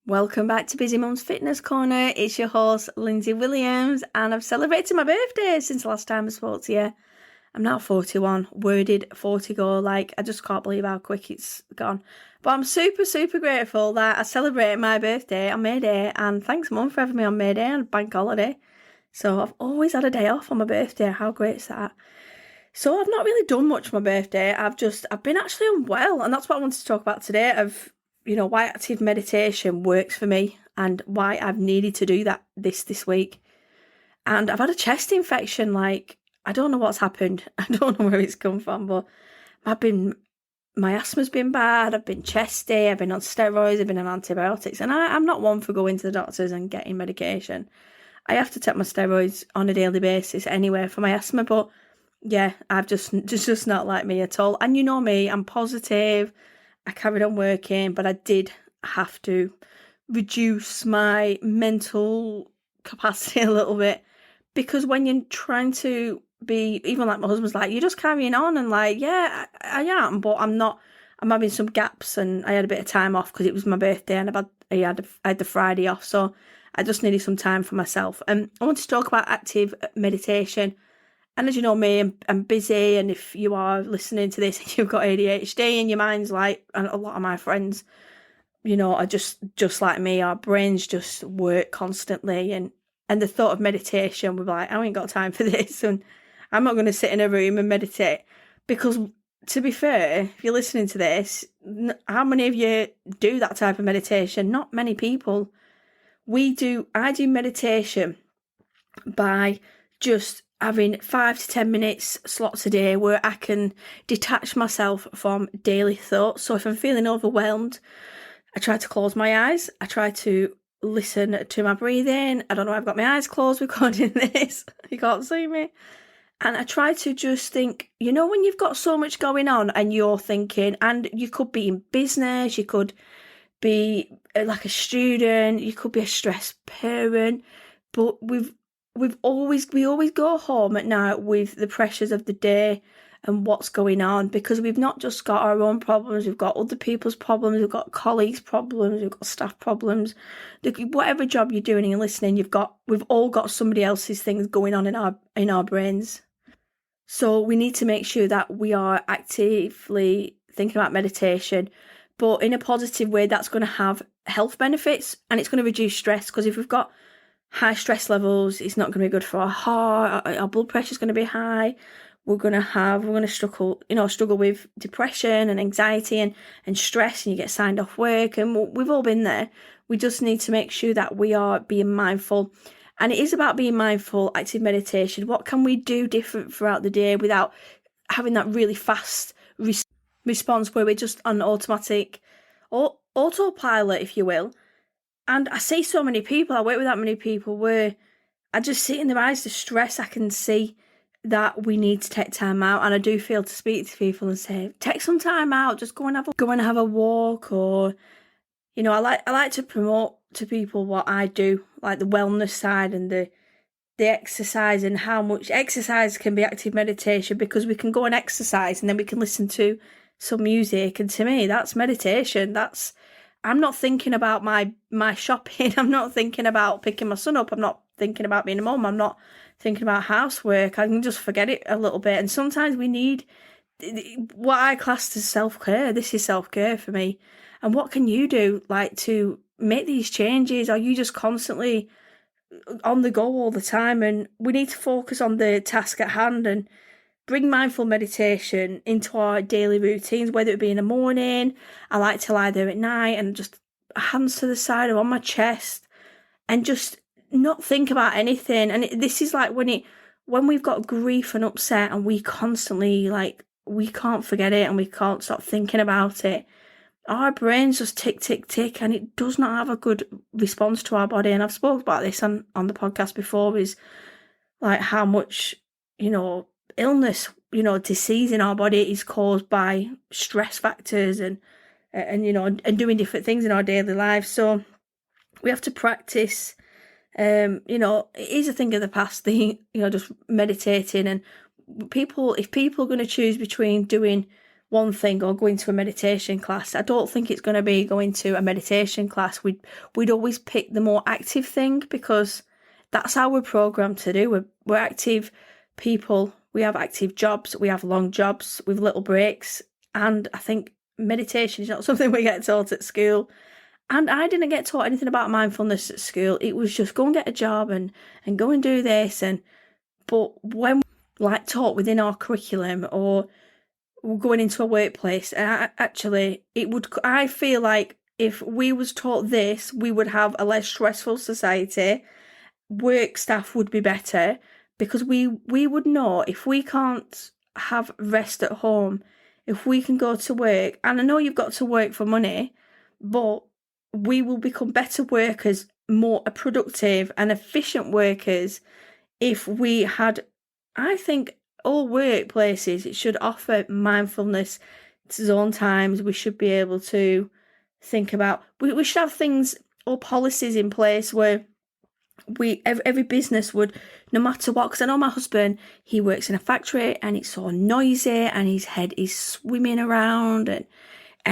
Welcome back to Busy Mum's Fitness Corner. It's your host, Lindsay Williams, and I've celebrated my birthday since the last time I spoke to you. I'm now 41. Where did 40 go? I just can't believe how quick it's gone. But I'm super, super grateful that I celebrated my birthday on May Day, and thanks, Mum, for having me on May Day and bank holiday. So I've always had a day off on my birthday. How great is that? So I've not really done much for my birthday. I've been actually unwell, and that's what I wanted to talk about today, why active meditation works for me and why I've needed to do that this week. And I've had a chest infection. I don't know what's happened. I don't know where it's come from, but my asthma's been bad. I've been chesty. I've been on steroids. I've been on antibiotics. And I'm not one for going to the doctors and getting medication. I have to take my steroids on a daily basis anyway for my asthma. But yeah, I've just not like me at all. And you know me, I'm positive. I carried on working, but I did have to reduce my mental capacity a little bit, because when you're trying to be, even like my husband's like, you're just carrying on, and yeah, I am, but I'm not. I'm having some gaps, and I had a bit of time off because it was my birthday, and I had the Friday off, so I just needed some time for myself. And I want to talk about active meditation. And as you know me, I'm busy, and if you are listening to this and you've got ADHD and your mind's like, and a lot of my friends, are just like me, our brains just work constantly, and the thought of meditation, we're like, I ain't got time for this, and I'm not going to sit in a room and meditate, because to be fair, if you're listening to this, how many of you do that type of meditation? Not many people. I do meditation by just having 5 to 10 minutes slots a day where I can detach myself from daily thoughts. So if I'm feeling overwhelmed, I try to close my eyes. I try to listen to my breathing. I don't know why I've got my eyes closed recording this. You can't see me. And I try to just think, when you've got so much going on and you're thinking, and you could be in business, you could be like a student, you could be a stressed parent, but we always go home at night with the pressures of the day and what's going on, because we've not just got our own problems, we've got other people's problems, we've got colleagues' problems, we've got staff problems. Whatever job you're doing and you're listening, we've all got somebody else's things going on in our brains. So we need to make sure that we are actively thinking about meditation, but in a positive way that's going to have health benefits, and it's going to reduce stress, because if we've got high stress levels, it's not going to be good for our heart. Our blood pressure is going to be high. We're going to struggle with depression and anxiety and stress, and you get signed off work, and we've all been there. We just need to make sure that we are being mindful. And it is about being mindful, active meditation. What can we do different throughout the day without having that really fast response where we're just on automatic or autopilot, if you will? And I see so many people, I work with that many people, where I just see in their eyes the stress. I can see that we need to take time out, and I do feel to speak to people and say, take some time out, just go and have a walk, or I like to promote to people what I do, like the wellness side and the exercise, and how much exercise can be active meditation, because we can go and exercise and then we can listen to some music, and to me that's meditation. I'm not thinking about my shopping. I'm not thinking about picking my son up. I'm not thinking about being a mum. I'm not thinking about housework. I can just forget it a little bit. And sometimes we need what I class as self-care. This is self-care for me. And what can you do, to make these changes? Are you just constantly on the go all the time? And we need to focus on the task at hand and bring mindful meditation into our daily routines, whether it be in the morning. I like to lie there at night and just hands to the side or on my chest and just not think about anything. And this is like when we've got grief and upset, and we constantly, we can't forget it and we can't stop thinking about it. Our brains just tick, tick, tick, and it does not have a good response to our body. And I've spoken about this on the podcast before, is like how much, illness, disease in our body is caused by stress factors and doing different things in our daily lives. So we have to practice, it is a thing of the past, just meditating. And if people are going to choose between doing one thing or going to a meditation class. I don't think it's going to be going to a meditation class. We'd always pick the more active thing because that's how we're programmed to do. We're active people. We have active jobs. We have long jobs with little breaks. And I think meditation is not something we get taught at school. And I didn't get taught anything about mindfulness at school. It was just go and get a job and go and do this. But when like taught within our curriculum or going into a workplace, actually I feel like if we was taught this, we would have a less stressful society. Work staff would be better because we would know if we can't have rest at home, if we can go to work, and I know you've got to work for money, but we will become better workers, more productive and efficient workers if we had, I think all workplaces should offer mindfulness zone times. We should be able to think about, we should have things or policies in place where every business would, no matter what, because I know my husband, he works in a factory and it's so noisy and his head is swimming around and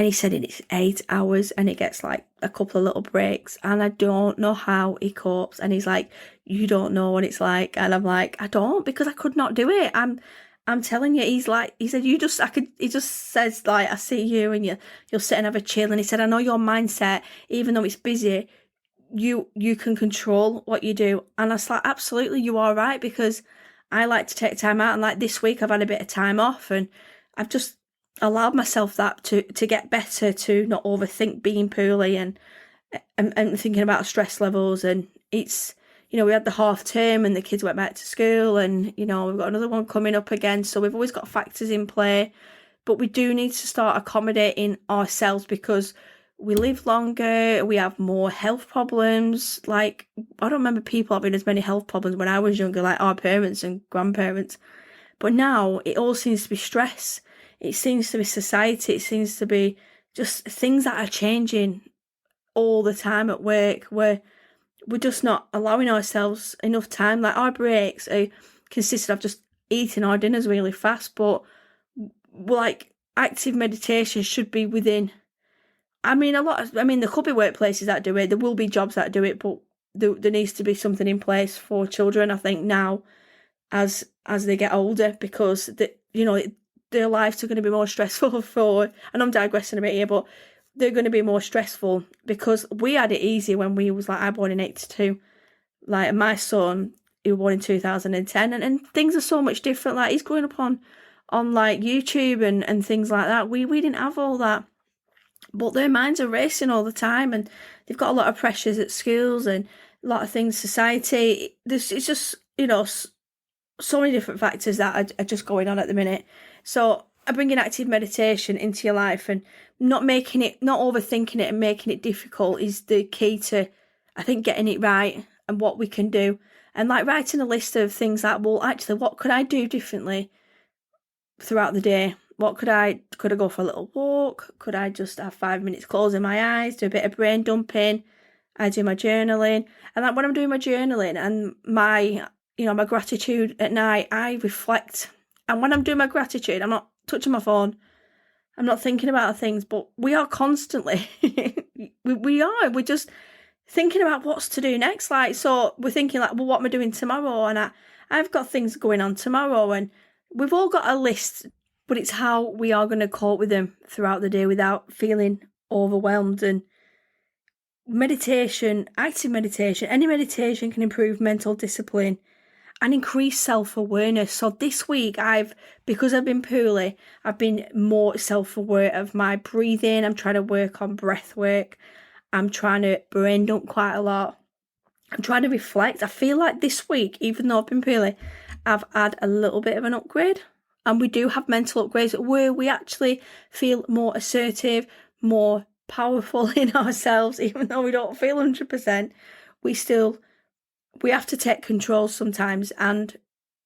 he said it's 8 hours and it gets like a couple of little breaks and I don't know how he copes. And he's like, you don't know what it's like. And I'm like, I don't, because I could not do it. I'm telling you, he said, he just says like, I see you and you'll sit and have a chill. And he said, I know your mindset, even though it's busy, you can control what you do. And I was like, absolutely, you are right, because I like to take time out. And like this week I've had a bit of time off and I've just allowed myself that to get better, to not overthink being poorly and thinking about stress levels. And it's, we had the half term and the kids went back to school and, we've got another one coming up again. So we've always got factors in play, but we do need to start accommodating ourselves because we live longer, we have more health problems. Like, I don't remember people having as many health problems when I was younger, like our parents and grandparents. But now it all seems to be stress. It seems to be society. It seems to be just things that are changing all the time at work, where we're just not allowing ourselves enough time. Like our breaks are consisted of just eating our dinners really fast, but like active meditation should be within. There could be workplaces that do it. There will be jobs that do it, but there needs to be something in place for children, I think, now as they get older, because their lives are going to be more stressful and I'm digressing a bit here, but they're going to be more stressful because we had it easy when we was like, I born in 82. Like my son, he was born in 2010 and things are so much different. Like he's growing up on like YouTube and things like that. We didn't have all that. But their minds are racing all the time and they've got a lot of pressures at schools and a lot of things, society. It's just, so many different factors that are just going on at the minute. So bringing active meditation into your life and not overthinking it and making it difficult is the key to, I think, getting it right and what we can do. And like writing a list of things like, well, actually, what could I do differently throughout the day? What could I go for a little walk? Could I just have 5 minutes closing my eyes, do a bit of brain dumping? I do my journaling. And like when I'm doing my journaling and my gratitude at night, I reflect. And when I'm doing my gratitude, I'm not touching my phone. I'm not thinking about things, but we are constantly, we're just thinking about what's to do next. Like, so we're thinking like, well, what am I doing tomorrow? And I've got things going on tomorrow and we've all got a list, but it's how we are going to cope with them throughout the day without feeling overwhelmed. And meditation, active meditation, any meditation can improve mental discipline and increase self-awareness. So this week, because I've been poorly, I've been more self-aware of my breathing. I'm trying to work on breath work. I'm trying to brain dump quite a lot. I'm trying to reflect. I feel like this week, even though I've been poorly, I've had a little bit of an upgrade. And we do have mental upgrades where we actually feel more assertive, more powerful in ourselves, even though we don't feel 100%. We have to take control sometimes. And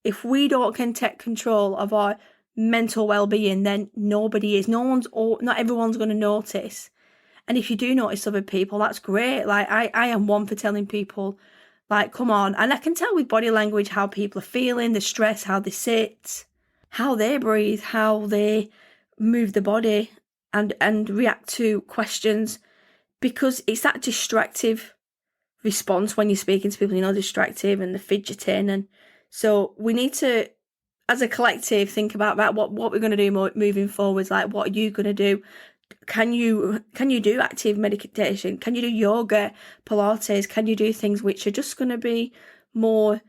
if we can take control of our mental well-being, then nobody is. Not everyone's going to notice. And if you do notice other people, that's great. Like I am one for telling people, like, come on. And I can tell with body language how people are feeling, the stress, how they sit, how they breathe, how they move the body and react to questions, because it's that distractive response when you're speaking to people, distractive and the fidgeting. And so we need to, as a collective, think about what we're going to do moving forwards. Like, what are you going to do? Can you do active meditation? Can you do yoga, Pilates? Can you do things which are just going to be more,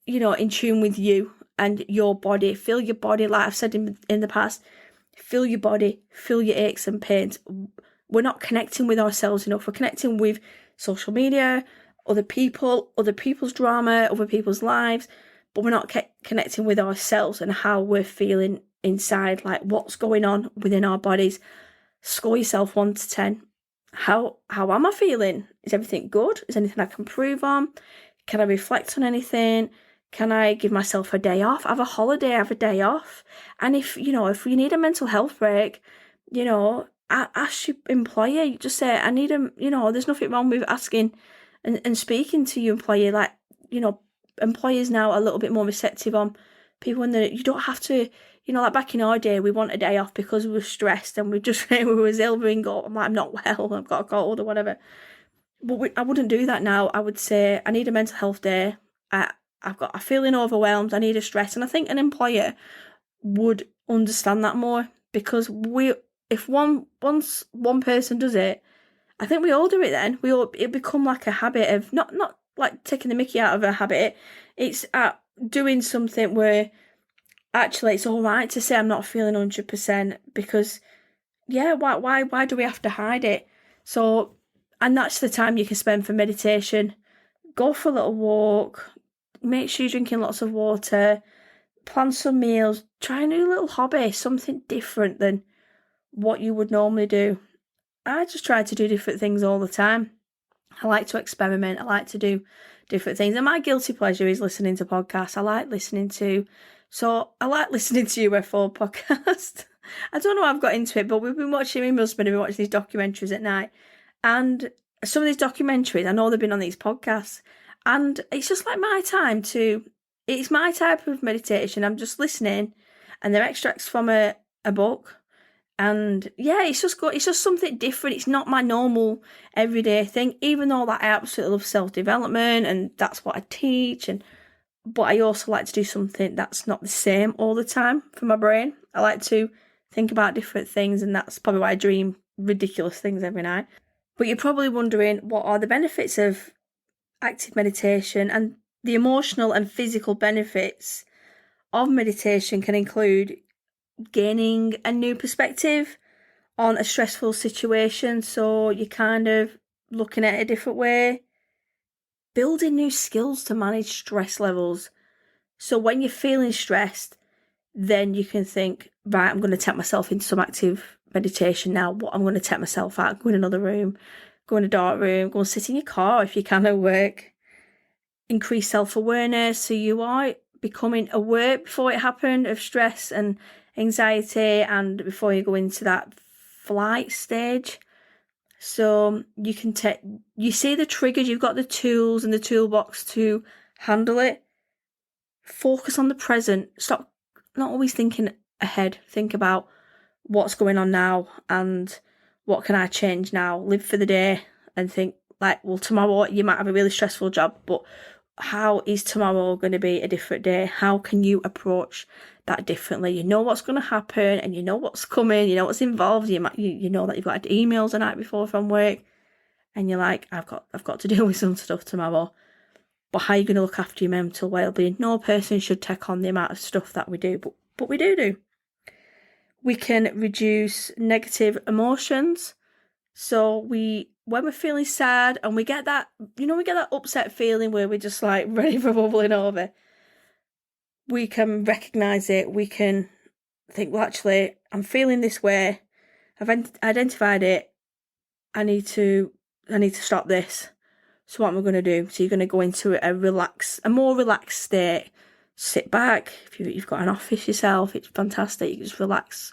in tune with you and your body? Feel your body, like I've said in the past. Feel your body, feel your aches and pains. We're not connecting with ourselves enough. We're connecting with social media, other people, other people's drama, other people's lives, but we're not connecting with ourselves and how we're feeling inside, like what's going on within our bodies. Score yourself 1 to 10. How am I feeling? Is everything good? Is anything I can improve on? Can I reflect on anything? Can I give myself a day off? Have a holiday, have a day off. And if you need a mental health break, ask your employer. You just say, I need there's nothing wrong with asking and speaking to your employer. Like, employers now are a little bit more receptive on people, and you don't have to, like back in our day, we want a day off because we were stressed and we was ill, I'm like, I'm not well, I've got a cold or whatever. But I wouldn't do that now. I would say, I need a mental health day. I'm feeling overwhelmed. I need a stress. And I think an employer would understand that more, because if once one person does it, I think we all do it then. It become like a habit of not like taking the mickey out of a habit. It's doing something where actually it's all right to say I'm not feeling 100%, because why do we have to hide it? So, and that's the time you can spend for meditation. Go for a little walk. Make sure you're drinking lots of water. Plan some meals. Try a new little hobby, something different than what you would normally do. I just try to do different things all the time. I like to experiment. I like to do different things. And my guilty pleasure is listening to podcasts. I like listening to UFO podcast. I don't know how I've got into it, but we've been watching, me and my husband have been watching these documentaries at night. And some of these documentaries, I know they've been on these podcasts. And it's just like it's my type of meditation. I'm just listening, and they're extracts from a book. And yeah, it's just something different. It's not my normal everyday thing, even though I absolutely love self-development and that's what I teach. But I also like to do something that's not the same all the time for my brain. I like to think about different things, and that's probably why I dream ridiculous things every night. But you're probably wondering, what are the benefits of active meditation? And the emotional and physical benefits of meditation can include gaining a new perspective on a stressful situation, so you're kind of looking at it a different way. Building new skills to manage stress levels. So when you're feeling stressed, then you can think, right, I'm going to take myself into some active meditation now. What I'm going to take myself out, go in another room, go in a dark room, go and sit in your car if you can at work. Increase self-awareness, so you are becoming aware before it happened of stress and anxiety, and before you go into that flight stage. So you can you see the triggers, you've got the tools in the toolbox to handle it. Focus on the present. Stop not always thinking ahead. Think about what's going on now and what can I change now. Live for the day and think, like, well, tomorrow you might have a really stressful job, but how is tomorrow going to be a different day? How can you approach that differently? You know what's going to happen, and you know what's coming, you know what's involved. You know that you've got emails the night before from work, and you're like, I've got to deal with some stuff tomorrow. But how are you going to look after your mental well-being? No person should take on the amount of stuff that we do, but we do. We can reduce negative emotions. So when we're feeling sad and we get that upset feeling where we're just like ready for bubbling over, we can recognise it. We can think, well, actually, I'm feeling this way. I've identified it. I need to stop this. So what am I going to do? So you're going to go into a more relaxed state. Sit back. If you've got an office yourself, it's fantastic. You can just relax.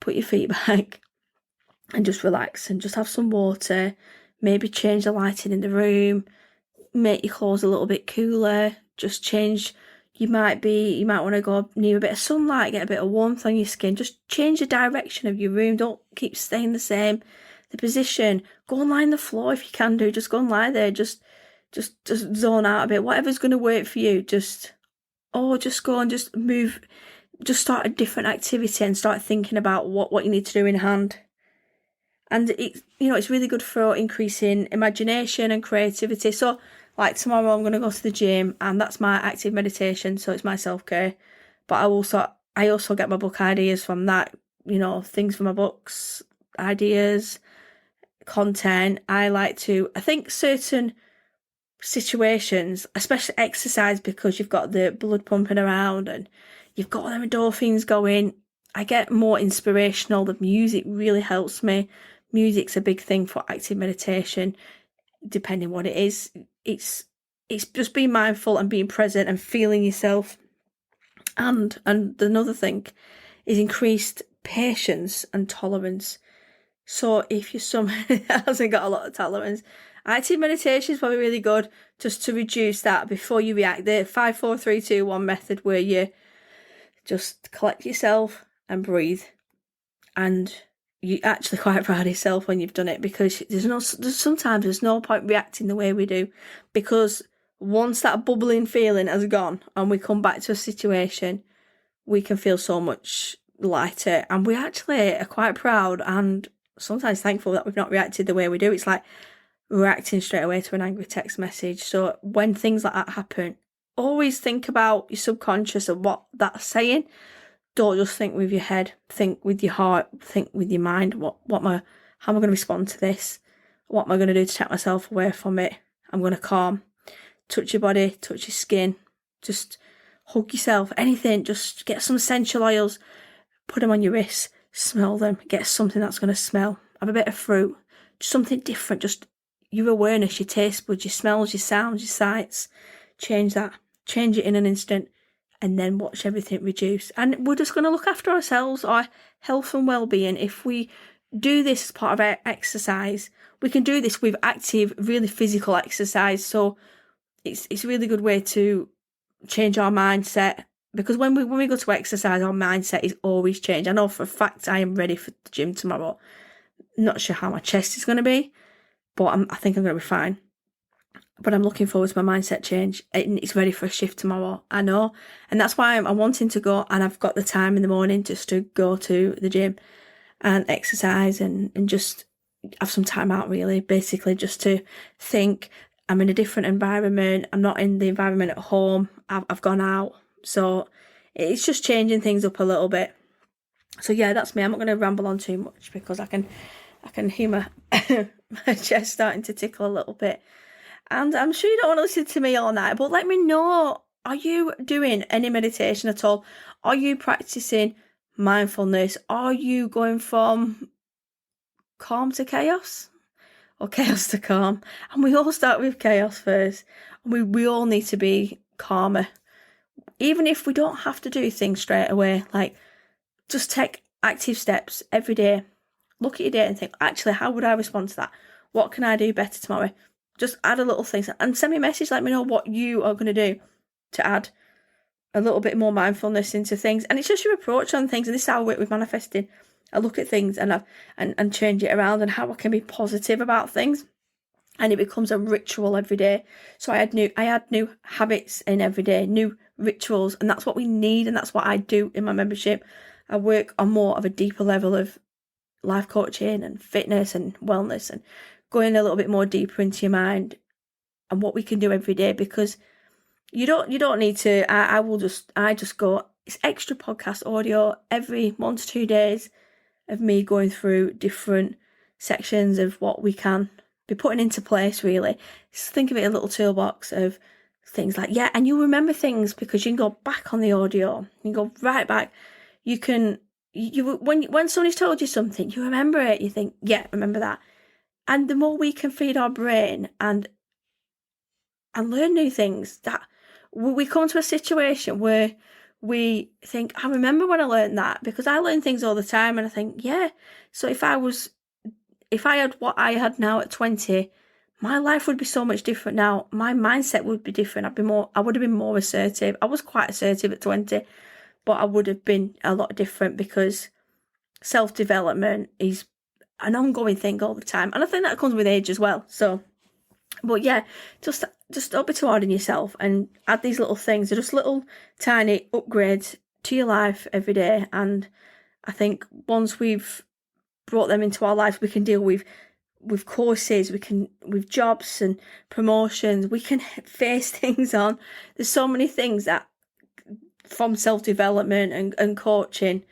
Put your feet back and just relax and just have some water. Maybe change the lighting in the room. Make your clothes a little bit cooler. Just change You might want to go near a bit of sunlight, get a bit of warmth on your skin. Just change the direction of your room. Don't keep staying the same. The position. Go and lie on the floor if you can do. Just go and lie there. Just zone out a bit. Whatever's going to work for you. Just go and just move. Just start a different activity and start thinking about what you need to do in hand. And it's really good for increasing imagination and creativity. So like tomorrow I'm going to go to the gym, and that's my active meditation. So it's my self-care. But I also get my book ideas from that, things from my books, ideas, content. I think certain situations, especially exercise, because you've got the blood pumping around and you've got them endorphins going, I get more inspirational. The music really helps me. Music's a big thing for active meditation, depending what it is. It's just being mindful and being present and feeling yourself. And another thing is increased patience and tolerance. So if you're someone who hasn't got a lot of tolerance, active meditation is probably really good just to reduce that before you react. The 5, 4, 3, 2, 1 method, where you just collect yourself and breathe, and you're actually quite proud of yourself when you've done it, because sometimes there's no point reacting the way we do, because once that bubbling feeling has gone and we come back to a situation, we can feel so much lighter, and we actually are quite proud and sometimes thankful that we've not reacted the way we do. It's like reacting straight away to an angry text message. So when things like that happen, always think about your subconscious and what that's saying. Don't just think with your head, think with your heart, think with your mind. How am I going to respond to this? What am I going to do to take myself away from it? I'm going to calm. Touch your body, touch your skin, just hug yourself, anything. Just get some essential oils, put them on your wrists, smell them, get something that's going to smell. Have a bit of fruit, just something different. Just your awareness, your taste buds, your smells, your sounds, your sights. Change that. Change it in an instant. And then watch everything reduce. And we're just going to look after ourselves, our health and well-being. If we do this as part of our exercise, we can do this with active, really physical exercise. So it's a really good way to change our mindset, because when we go to exercise, our mindset is always changed. I know for a fact I am ready for the gym tomorrow. Not sure how my chest is going to be, but I think I'm going to be fine. But I'm looking forward to my mindset change. It's ready for a shift tomorrow, I know. And that's why I'm wanting to go, and I've got the time in the morning just to go to the gym and exercise and just have some time out, really. Basically just to think. I'm in a different environment. I'm not in the environment at home. I've gone out. So it's just changing things up a little bit. So yeah, that's me. I'm not going to ramble on too much, because I can hear my chest starting to tickle a little bit. And I'm sure you don't want to listen to me all night, but let me know, are you doing any meditation at all? Are you practicing mindfulness? Are you going from calm to chaos, or chaos to calm? And we all start with chaos first. We all need to be calmer. Even if we don't have to do things straight away, like just take active steps every day. Look at your day and think, actually, how would I respond to that? What can I do better tomorrow? Just add a little thing and send me a message. Let me know what you are going to do to add a little bit more mindfulness into things. And it's just your approach on things. And this is how I work with manifesting. I look at things and change it around, and how I can be positive about things. And it becomes a ritual every day. So I add new habits in every day, new rituals. And that's what we need. And that's what I do in my membership. I work on more of a deeper level of life coaching and fitness and wellness, and going a little bit more deeper into your mind and what we can do every day, because you don't need to. I just go. It's extra podcast audio every 1 to 2 days of me going through different sections of what we can be putting into place, really. Just think of it as a little toolbox of things like, yeah, and you'll remember things because you can go back on the audio. You can go right back. You can, when somebody's told you something, you remember it. You think, yeah, remember that. And the more we can feed our brain and learn new things, that we come to a situation where we think, I remember when I learned that, because I learn things all the time, and I think, yeah. So if I had what I had now at 20, my life would be so much different now. My mindset would be different. I would have been more assertive. I was quite assertive at 20, but I would have been a lot different because self-development is an ongoing thing all the time. And I think that comes with age as well. So, but yeah, just don't be too hard on yourself and add these little things. They're just little tiny upgrades to your life every day. And I think once we've brought them into our lives, we can deal with courses, with jobs and promotions, we can face things on. There's so many things that from self-development and coaching,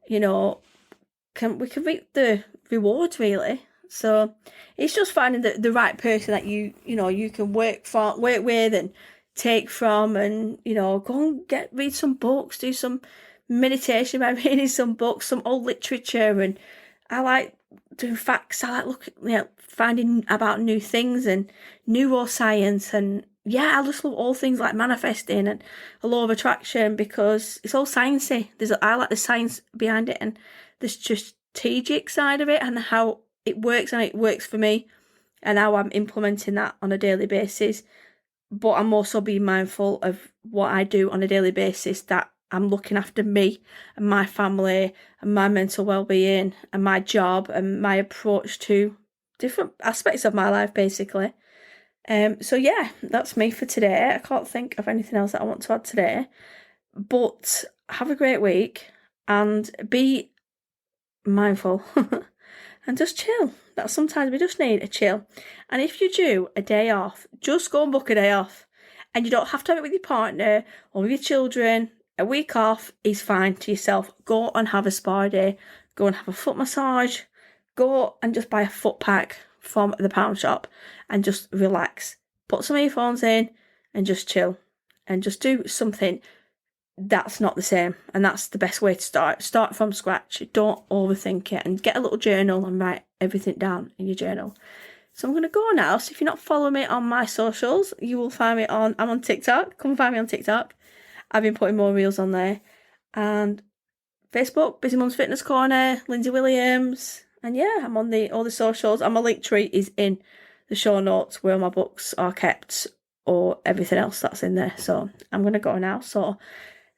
we can reap the rewards really. So it's just finding the right person that you can work with and take from, and go and read some books, do some meditation by reading some books, some old literature. And I like doing facts. I like finding about new things and neuroscience, and I just love all things like manifesting and the law of attraction because it's all sciencey. I like the science behind it and the strategic side of it and how it works, and it works for me and how I'm implementing that on a daily basis. But I'm also being mindful of what I do on a daily basis, that I'm looking after me and my family and my mental well-being and my job and my approach to different aspects of my life, basically. So yeah, that's me for today. I can't think of anything else that I want to add today. But have a great week and be mindful and just chill. That sometimes we just need a chill. And if you do a day off, just go and book a day off. And you don't have to have it with your partner or with your children. A week off is fine to yourself. Go and have a spa day. Go and have a foot massage. Go and just buy a foot pack from the pound shop and just relax. Put some earphones in and just chill. And just do something that's not the same. And that's the best way to start. Start from scratch. Don't overthink it. And get a little journal and write everything down in your journal. So I'm going to go now. So if you're not following me on my socials, you will find me I'm on TikTok. Come find me on TikTok. I've been putting more reels on there. And Facebook, Busy Mums Fitness Corner, Lindsay Williams. And I'm on all the socials. And my link tree is in the show notes where my books are kept or everything else that's in there. So I'm going to go now. So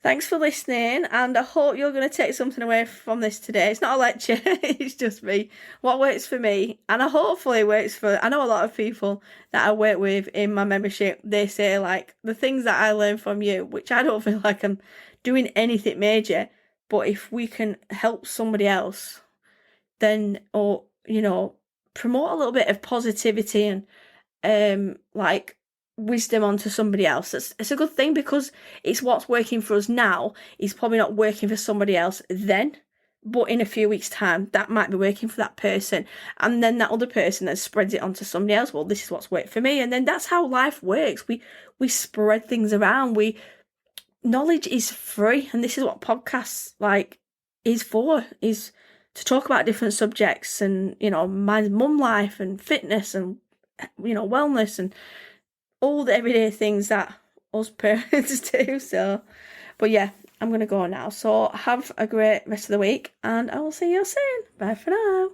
thanks for listening, and I hope you're going to take something away from this today. It's not a lecture, it's just me. What works for me, and I hopefully works for, I know a lot of people that I work with in my membership, they say like the things that I learn from you, which I don't feel like I'm doing anything major, but if we can help somebody else, then, or, promote a little bit of positivity and wisdom onto somebody else. It's a good thing because it's what's working for us now is probably not working for somebody else then, but in a few weeks' time that might be working for that person, and then that other person that spreads it onto somebody else. Well, this is what's worked for me, and then that's how life works. We spread things around. Knowledge is free, and this is what podcasts is for, is to talk about different subjects and my mum life and fitness and wellness and all the everyday things that us parents do. So, but I'm going to go now. So have a great rest of the week and I will see you soon. Bye for now.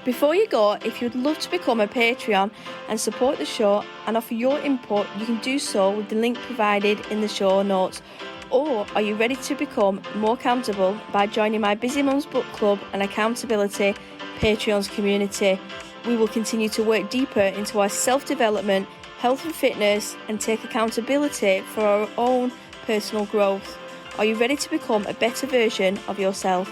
Before you go, if you'd love to become a Patreon and support the show and offer your input, you can do so with the link provided in the show notes. Or are you ready to become more accountable by joining my Busy Mums Book Club and Accountability Patreon's community? We will continue to work deeper into our self-development, health and fitness, and take accountability for our own personal growth. Are you ready to become a better version of yourself?